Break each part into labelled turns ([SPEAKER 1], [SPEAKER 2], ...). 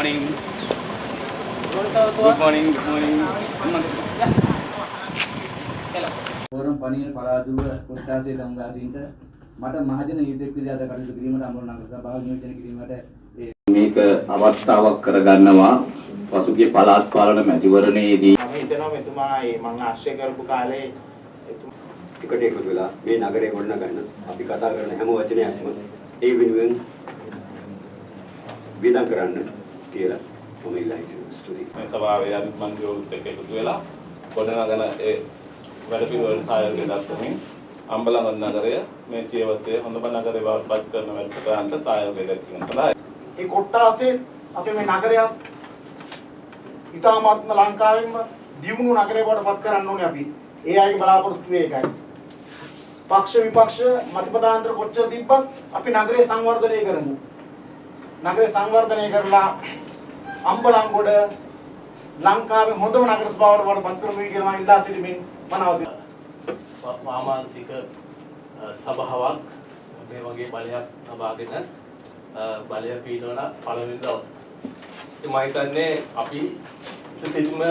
[SPEAKER 1] morning. Good morning. Good morning.
[SPEAKER 2] Orang panier පළාතුව කොට්ටාසේ සම්වාසීන්ට මට මහජන හිතෙක් විදිහට කටයුතු කිරීමට අමරණක සභාව නියෝජනය කිරීමට
[SPEAKER 3] මේක අවස්ථාවක් කරගන්නවා පසුගිය පළාත් පාලන මැතිවරණයේදී
[SPEAKER 4] මම හිතනවා මෙතුමා මම ආශ්‍රය කරපු කාලේ
[SPEAKER 5] ටිකට එකතු වෙලා මේ නගරය ගොඩනගන්න අපි කතා කරන හැම වචනයක්ම ඒ වෙනුවෙන් විඳන් කරන්න කියලා මම ඉල්ලා හිටිනවා ස්තුතියි.
[SPEAKER 6] මේ සභාවේ අනිත් මන්ත්‍රීවරුත් එක්ක එකතු වෙලා ගොඩනගන ඒ වැඩ පිළිවෙල සායෝගය දක්වමින් අම්බලන්ගොඩ නගරය මේ සියවසේ හොඳම නගරය බවට පත් කරන වැඩසටහනට සායෝගය දක්වන සඳහායි.
[SPEAKER 4] මේ කොට්ටාසේ අපේ මේ නගරය ඉතාමත්ම ලංකාවෙම දියුණු නගරයක් බවට පත් කරන්න ඕනේ අපි. ඒ අයගේ බලාපොරොත්තු ඒකයි. පක්ෂ විපක්ෂ මතපදාන්තර කොච්චර තිබ්බත් අපි නගරය සංවර්ධනය කරමු. නගරය සංවර්ධනය කරලා අම්බලන්ගොඩ ලංකාවේ හොඳම නගර සභාවට පත් කරමු කියලා මම ඉල්ලා සිටිමින් මනවදී.
[SPEAKER 7] වාමාංශික සභාවක් මේ වගේ බලයක් ලබාගෙන බලය පීනවන පළවෙනි දවසේ. ඉතින් මම හිතන්නේ අපි සිතින්ම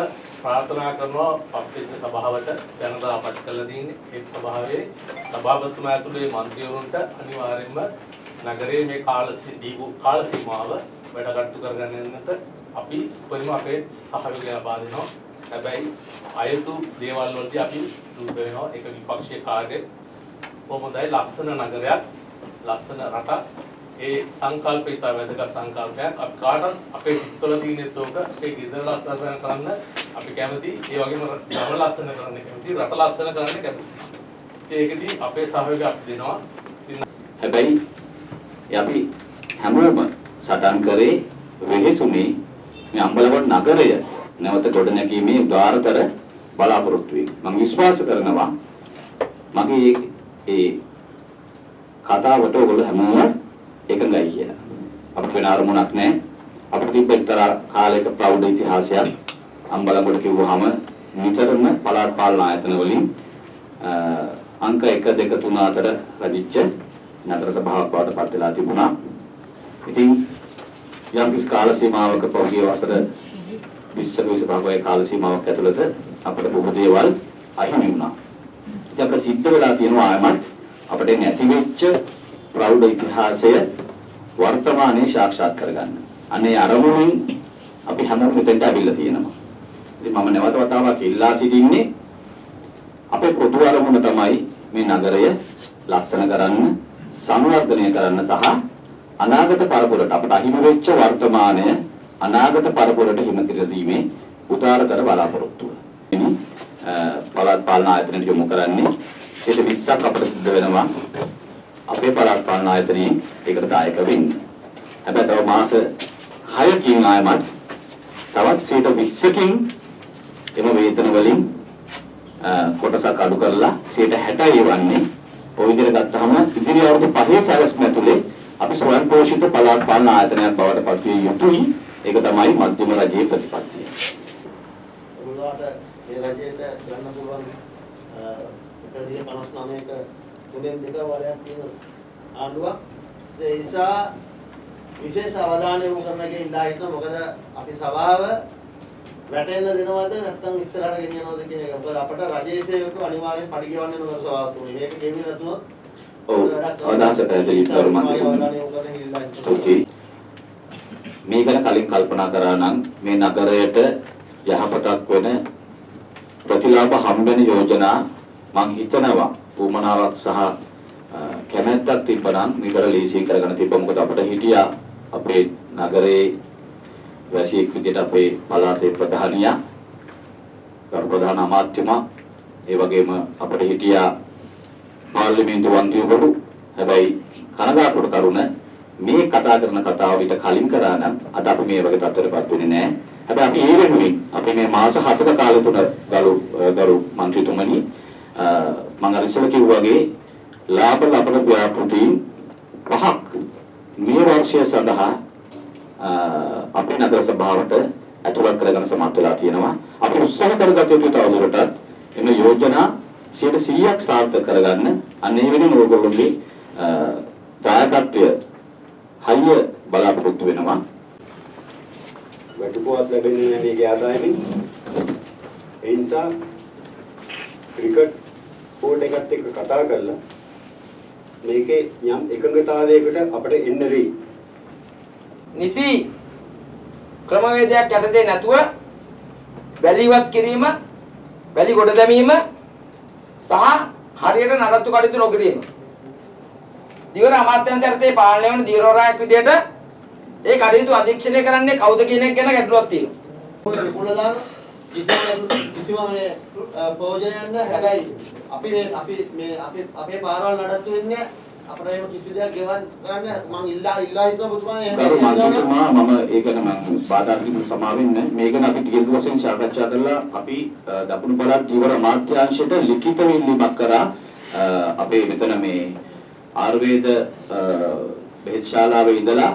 [SPEAKER 7] ප්‍රාර්ථනා කරනවා පක්ෂයේ සභාවට ජනතාවපත් කළ දින්නේ ඒ සභාවේ සභාපතිතුමා ඇතුළේ මන්ත්‍රීවරුන්ට අනිවාර්යයෙන්ම නගරයේ මේ කාල සීමාව වැඩ කටයුතු කරගෙන යන්නට අපි කොහොම අපේ සහයෝගය ලබා දෙනවා. හැබැයි අයතු දේවල් වලදී අපි දුක් වෙනවා. ඒක විපක්ෂයේ කාර්යය කොහොමදයි ලස්සන නගරයක් ලස්සන රටක් ඒ සංකල්පය තමයි වැදගත් සංකල්පයක්. අපි කාටත් අපේ හිතවල තියෙන තෝක අපේ ගෙදර ලස්සන කරන්න අපි කැමති. ඒ වගේම ගම ලස්සන කරන්න කැමති. රට ලස්සන කරන්න කැමති. ඒකදී අපේ සහයෝගය අපි දෙනවා.
[SPEAKER 3] හැබැයි අපි හැමෝම සටන් කරේ වෙහෙසුනේ මේ අම්බලන්ගොඩ නගරය නැවත ගොඩනැගීමේ උදාාරතර බලාපොරොත්තු වෙයි. මම විශ්වාස කරනවා මගේ ඒ කතාවට ඔයගොල්ලෝ හැමෝම එකඟයි කියලා. අපිට වෙන අරමුණක් නැහැ. අපිට තිබ්බ එක්තරා කාලයක ප්‍රෞಢ ඉතිහාසයක් අම්බලන්ගොඩ කිව්වහම නිතරම පළාත් පාලන ආයතන වලින් අංක 1 2 3 අතර රැඳිච්ච නගර සභාවක් බවට පත් වෙලා තිබුණා. ඉතින් යම් කිසි කාල සීමාවක පොඩි වසර 20 කාල සීමාවක් ඇතුළත අපිට බොහෝ දේවල් අහිමි වුණා. ඉතින් අපිට සිද්ධ වෙලා තියෙනවා ආයමත් අපිට නැති වෙච්ච ප්‍රෞಢ ඉතිහාසය වර්තමානයේ සාක්ෂාත් කරගන්න. අනේ අරමුණින් අපි හැමෝම මෙතෙන්ට ඇවිල්ලා තියෙනවා. ඉතින් මම නැවත වතාවක් ඉල්ලා සිටින්නේ අපේ පොදු අරමුණ තමයි මේ නගරය ලස්සන කරන්න, සංවර්ධනය කරන්න සහ අනාගත පරපුරට අපට අහිමි වෙච්ච වර්තමානය අනාගත පරපුරට හිමි කර දීමේ උදාරතර බලාපොරොත්තුව. එනි පළාත් පාලන ආයතනයට යොමු කරන්නේ 20ක් අපිට සිද්ධ වෙනවා. අපේ පළාත් පාලන ආයතනයේ ඒකට දායක වෙන්න. හැබැයි තව මාස 6කින් ආයමත් තවත් 20කින් එම වේතන වලින් කොටසක් අඩු කරලා 60යි වන්නේ. ඔය විදිහට ගත්තාම ඉදිරි අවුරුදු 5 සැලැස්ම ඇතුලේ අපි ස්වයං පෝෂිත පළාත් පාලන ආයතනයක් බවට පත් විය යුතුයි. ඒක තමයි මධ්‍යම රජයේ ප්‍රතිපත්තිය.
[SPEAKER 8] උන්වහන්සේ මේ රජයට ගන්න පුළුවන් 159ක 3 වරයක් තියෙන ආණ්ඩුවක්. ඒ නිසා විශේෂ අවධානය යොමු කරන්න කියලා ඉල්ලා හිටනවා. මොකද අපි සභාව වැටෙන්න දෙනවද නැත්නම් ඉස්සරහට ගෙනියනවද කියන එක. මොකද අපට රජයේ සේවකව අනිවාර්යෙන් පඩි ගෙවන්න ඕන සභාවක් තුනේ. මේක ගෙවෙන්නේ නැතුනොත්
[SPEAKER 3] අවදාසට ඇදලිතර මේ ගැන කලින් කල්පනා කරා නම් මේ නගරයට යහපතක් වෙන ප්‍රතිලාභ හම්බෙන යෝජනා මම හිතනවා උමනාවක් සහ කැමැත්තක් තිබ්බනම් මේකට ලීසින් කරගෙන තිබ්බ. මොකද අපිට හිටියා අපේ නගරේ වැසියෙක් විදිහට අපේ පළාතේ ප්‍රධානියා ගරු ප්‍රධාන අමාත්‍යතුමා ඒ වගේම අපිට හිටියා පාර්ලිමේන්තු මන්ත්‍රීවරු. හැබැයි කනගාටුවට කරුණ මේ කතා කරන කතාව විතර කලින් කරා නම් අද අපි මේ වගේ තත්ත්වයකටපත් වෙන්නේ නැහැ. හැබැයි අපි ඒ වෙනුවෙන් අපි මේ මාස 7ක කාලය තුන ගරු මන්ත්‍රීතුමනි මම අර ඉස්සෙල්ලා කිව්වා වගේ ලාභ ලබන ව්‍යාපෘති 5ක් මේ වර්ෂය සඳහා අපේ නගර සභාවට ඇතුළත් කරගෙන සමත් වෙලා තියෙනවා. අපි උත්සාහ කරගත යුතු තවදුරටත් එන යෝජනා 100ක් සාර්ථක කරගන්න අනේ වෙනින් ඕගොල්ලෝගේ දායකත්වය හයිය බලාපොරොත්තු වෙනවා.
[SPEAKER 5] වැටුපුවත් ලැබෙන්නේ නැහැ මේකේ ආදායමින්. ඒ නිසා ක්‍රිකට් බෝඩ් එකත් එක්ක කතා කරලා මේකේ යම් එකඟතාවයකට අපිට එන්න වෙයි.
[SPEAKER 1] නිසි ක්‍රමවේදයක් යටතේ නැතුව වැලිවත් කිරීම, වැලි ගොඩ දැමීම සහ හරියට නඩත්තු කටයුතු නොකිරීම. දිවර අමාත්‍යාංශ යටතේ පාලනය වන දිවරවරයෙක් විදිහට ඒ කටයුතු අධීක්ෂණය කරන්නේ කවුද කියන එක ගැන ගැටලුවක් තියෙනවා.
[SPEAKER 8] කුලදාන කිසිම මේ ප්‍රයෝජනයක් නැහැ. හැබැයි අපේ පාරවල් නඩත්තු වෙන්නේ අපිට එහෙම කිසි දෙයක් ගෙවන්න ගන්න මම ඉල්ලා හිටුවා පුතුමා එහෙම
[SPEAKER 3] මම ඒකන මම බාධා කිරීම සමා වෙන්නේ මේකන අපි ටික වශයෙන් සාකච්ඡා කරලා අපි දකුණු පළාත් ජීවර අමාත්‍යාංශයට ලිඛිත ඉල්ලීමක් කරා අපේ මෙතන මේ ආයුර්වේද බෙහෙත් ශාලාවේ ඉඳලා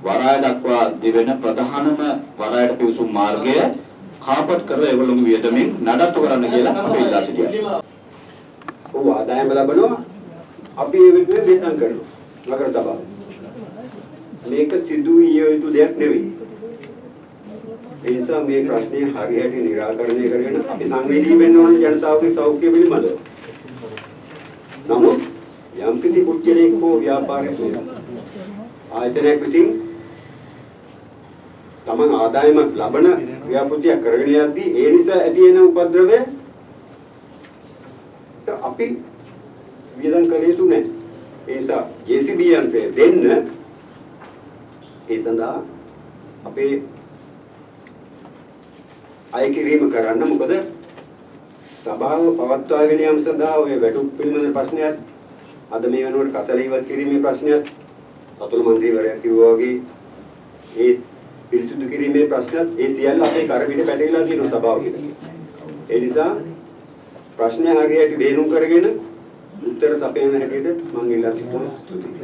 [SPEAKER 3] වරාය දක්වා දිවෙන ප්‍රධානම වරායට පිවිසුම් මාර්ගය කාපට් කර ඒගොල්ලෝගේ වියදමෙන් නඩත්තු කරන්න කියලා අපි ඉල්ලා සිටියා.
[SPEAKER 5] ඔව් ආදායම ලැබනවා අපි ඒ විදිහට වෙනම් කරනවා නගර සභාව. මේක සිදු විය යුතු දෙයක් නෙවෙයි. ඒ නිසා මේ ප්‍රශ්නේ හරියට निराකරණය කරගෙන අපි සංවේදී වෙන්න ඕන ජනතාවගේ සෞඛ්‍ය පිළිබඳව. නමුත් යම් කිසි කුට්ටියක් හෝ ව්‍යාපාරයක් ආයතනයක් විසින් තමන් ආදායමක් ලබන ව්‍යාපෘතියක් කරගෙන යද්දී ඒ නිසා ඇති වෙන උපද්‍රවය අපි වියදම් කළ යුතු නැහැ. ඒ නිසා JCB යන්ත්‍රය දෙන්න ඒ සඳහා අපේ අය කිරීම කරන්න. මොකද සභාව පවත්වාගෙන යාම සඳහා ඔය වැටුප් පිළිබඳ ප්‍රශ්නයත් අද මේ වෙනකොට කසල ඉවත් කිරීමේ ප්‍රශ්නයත් සතුරු මන්ත්‍රීවරයා කිව්වා වගේ ඒ පිරිසුදු කිරීමේ ප්‍රශ්නත් ඒ සියල්ල අපේ කරපිට පැටලලා තියෙන සභාවකෙ. ඒ නිසා ප්‍රශ්නය හරියට බේරුම් කරගෙන උත්තර සපයන හැටියට මම ඉල්ලා සිටිනවා. ස්තුතියි.